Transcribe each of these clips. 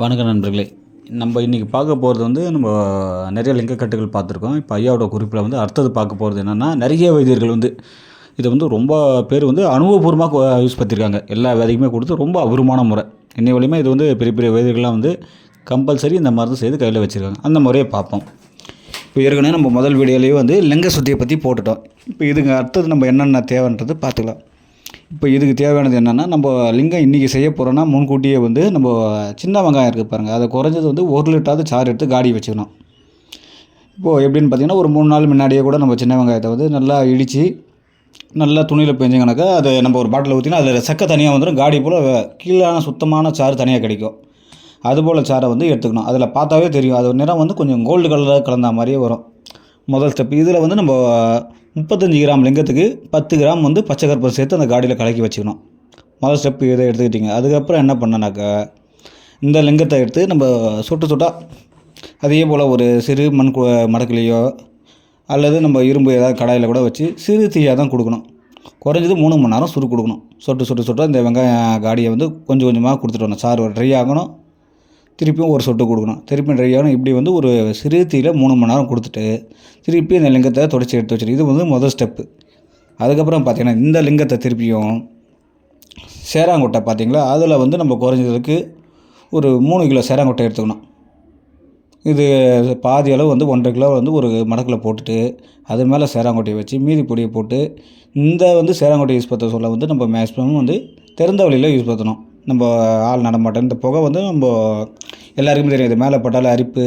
வணக்கம் நண்பர்களே. நம்ம இன்றைக்கி பார்க்க போகிறது நம்ம நிறைய லிங்கக்கட்டுகள் பார்த்துருக்கோம். இப்போ ஐயாவோட குறிப்பில் அடுத்தது பார்க்க போகிறது என்னென்னா, நிறைய வைத்தியர்கள் இதை ரொம்ப பேர் அனுபவபூர்வமாக யூஸ் படுத்தியிருக்காங்க. எல்லா விதைக்குமே கொடுத்து ரொம்ப அபூர்வமான முறை. இன்னை வரையுமே இது பெரிய பெரிய வைத்தியர்கள்லாம் கம்பல்சரி இந்த மருந்து செய்து கையில் வச்சுருக்காங்க. அந்த முறையை பார்ப்போம். இப்போ ஏற்கனவே நம்ம முதல் வீடியோலேயே லிங்க சுத்தியை பற்றி போட்டுட்டோம். இப்போ இதுக்கு அடுத்தது நம்ம என்னென்ன தேவைன்றது பார்த்துக்கலாம். இப்போ இதுக்கு தேவையானது என்னென்னா, நம்ம லிங்கம் இன்றைக்கி செய்ய போகிறோன்னா முன்கூட்டியே நம்ம சின்ன வெங்காயம் இருக்குது பாருங்கள், அதை குறைஞ்சது 1 லிட்டராவது சாறு எடுத்து காடி வச்சுக்கணும். இப்போது எப்படின்னு பார்த்திங்கன்னா, ஒரு 3 நாள் முன்னாடியே கூட நம்ம சின்ன வெங்காயத்தை நல்லா இடித்து நல்லா துணியில் பெஞ்சிங்கனாக்கா அதை நம்ம ஒரு பாட்டில் ஊற்றினா அதில் சக்கை தனியாக வந்துடும். காடி போல் கீழான சுத்தமான சாறு தனியாக கிடைக்கும். அதுபோல் சாரை எடுத்துக்கணும். அதில் பார்த்தாவே தெரியும், அது நிறம் கொஞ்சம் கோல்டு கலராக கலந்த மாதிரியே வரும். முதல் ஸ்டெப். இதில் நம்ம 35 கிராம் லிங்கத்துக்கு 10 கிராம் பச்சை கற்பூரம் சேர்த்து அந்த காடியில் கலக்கி வச்சுக்கணும். முதல் ஸ்டெப் இதை எடுத்துக்கிட்டிங்க. அதுக்கப்புறம் என்ன பண்ணனாக்கா, இந்த லிங்கத்தை எடுத்து நம்ம சுட்டாக அதே போல் ஒரு சிறு மண் மடக்குலையோ அல்லது நம்ம இரும்பு ஏதாவது கடாயில் கூட வச்சு சிறு தீயாக தான் கொடுக்கணும். குறைஞ்சது 3 மணி நேரம் சுடு கொடுக்கணும். சொட்டு இந்த வெங்காயம் காடியை கொஞ்சம் கொஞ்சமாக கொடுத்துட்டு வரணும். சாறு ட்ரை ஆகணும். திருப்பியும் ஒரு சொட்டு கொடுக்கணும். திருப்பியும் ட்ரை ஆகணும். இப்படி ஒரு சிறு தீயில் 3 மணி நேரம் கொடுத்துட்டு திருப்பி இந்த லிங்கத்தை தொடச்சி எடுத்து வச்சுரு. இது முதல் ஸ்டெப்பு. அதுக்கப்புறம் பார்த்திங்கன்னா, இந்த லிங்கத்தை திருப்பியும் சேராங்கொட்டை பார்த்திங்களா, அதில் நம்ம குறைஞ்சதுக்கு ஒரு 3 கிலோ சேராங்கொட்டை எடுத்துக்கணும். இது பாதி அளவு 1.5 கிலோ ஒரு மடக்கில் போட்டுட்டு அது மேலே சேராங்கொட்டையை வச்சு மீதி பொடியை போட்டு இந்த சேராங்கொட்டை யூஸ் பண்ண சொல்ல நம்ம மேக்ஸிமம் திறந்த வழியில் யூஸ் பண்ணணும். நம்ம ஆள் நடமாட்டம் இந்த புகை நம்ம எல்லாருக்குமே தெரியும். இது மேலே பட்டால் அரிப்பு,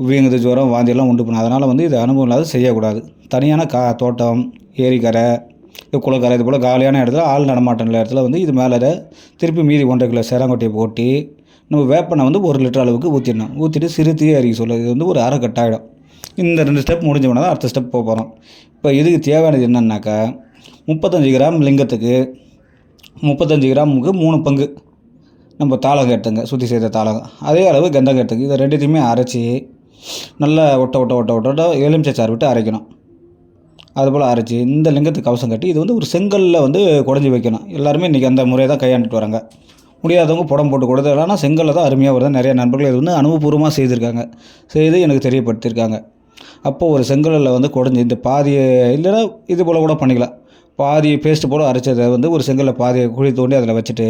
வீங்குது, ஜுரம், வாந்தியெல்லாம் உண்டு பண்ணும். அதனால் இது அனுபவம் இல்லாத செய்யக்கூடாது. தனியான தோட்டம், ஏரிக்கரை, குளக்கரை, இது போல் காலியான இடத்துல ஆள் நடமாட்டம் உள்ள இடத்துல இது மேலே திருப்பி மீதி 1.5 கிலோ சேராங்கொட்டையை போட்டு நம்ம வேப்பனை 1 லிட்டர் அளவுக்கு ஊற்றிடணும். ஊற்றிட்டு சிறு தீயை அறிக்க சொல்ல. இது ஒரு அரை கட்டாயிடும். இந்த 2 ஸ்டெப் முடிஞ்சோம்னா தான் அடுத்த ஸ்டெப் போகிறோம். இப்போ இதுக்கு தேவையானது என்னென்னாக்கா, 35 கிராம் லிங்கத்துக்கு 35 கிராமுக்கு 3 பங்கு நம்ம தாளகம் எடுத்துங்க, சுற்றி செய்த தாளகம். அதே அளவு கந்தகம் எடுத்துங்க. இதை ரெண்டுத்தையுமே அரைச்சி நல்லா ஒட்ட எலுமிச்சை சாறு விட்டு அரைக்கணும். அதுபோல் அரைச்சி இந்த லிங்கத்துக்கு கவசம் கட்டி இது ஒரு செங்கலில் குடஞ்சி வைக்கணும். எல்லாருமே இன்றைக்கி அந்த முறையை தான் கையாண்டுட்டு வராங்க. முடியாதவங்க புடம் போட்டு கொடுத்து, ஆனால் செங்கலில் தான் அருமையாக வருது. நிறைய நண்பர்கள் இது அனுபவபூர்வமாக செய்திருக்காங்க, செய்து எனக்கு தெரியப்படுத்தியிருக்காங்க. அப்போது ஒரு செங்கலில் குடஞ்சி இந்த பாதியை இல்லைன்னா இது போல் கூட பண்ணிக்கலாம். பாதி பேஸ்ட்டு போல் அரைச்சதை ஒரு செங்கலில் பாதியை குழி தோண்டி அதில் வச்சுட்டு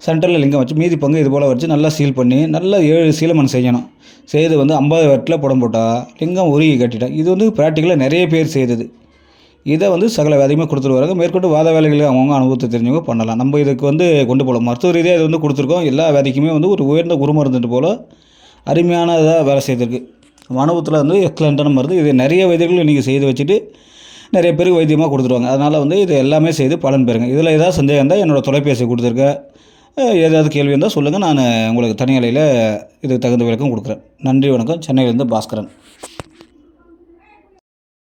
சென்டரில் லிங்கம் வச்சு மீதி பங்கு இது போல் வச்சு நல்லா சீல் பண்ணி நல்லா 7 சீலமண் செய்யணும். செய்து 50 வட்டில் புடம் போட்டால் லிங்கம் உருகி கட்டிட்டேன். இது ப்ராக்டிக்கலாக நிறைய பேர் செய்தது. இதை சகல வேலையுமே கொடுத்துட்டு வராங்க. மேற்கொண்டு வாத வேலைகளை அவங்கவுங்க அனுபவத்தை தெரிஞ்சவங்க பண்ணலாம். நம்ம இதுக்கு கொண்டு போகலாம். மருத்துவ ரீதியாக இது கொடுத்துருக்கோம். எல்லா வேலைக்குமே ஒரு உயர்ந்த குருமருந்துட்டு போல் அருமையான இதாக வேலை செய்திருக்கு. அனுபவத்தில் எக்ஸலண்ட்டான மருந்து. இது நிறைய வைத்தியர்கள் இன்றைக்கி செய்து வச்சுட்டு நிறைய பேருக்கு வைத்தியமாக கொடுத்துருவாங்க. அதனால் இது எல்லாமே செய்து பலன் பெறுங்க. இதில் ஏதாவது சந்தேகம் இருந்தால் என்னோடய தொலைபேசி கொடுத்துருக்கேன். ஏதாவது கேள்வி இருந்தால் சொல்லுங்கள். நான் உங்களுக்கு தனியாலையில் இதுக்கு தகுந்த விளக்கம் கொடுக்குறேன். நன்றி, வணக்கம். சென்னையிலேருந்து பாஸ்கரன்.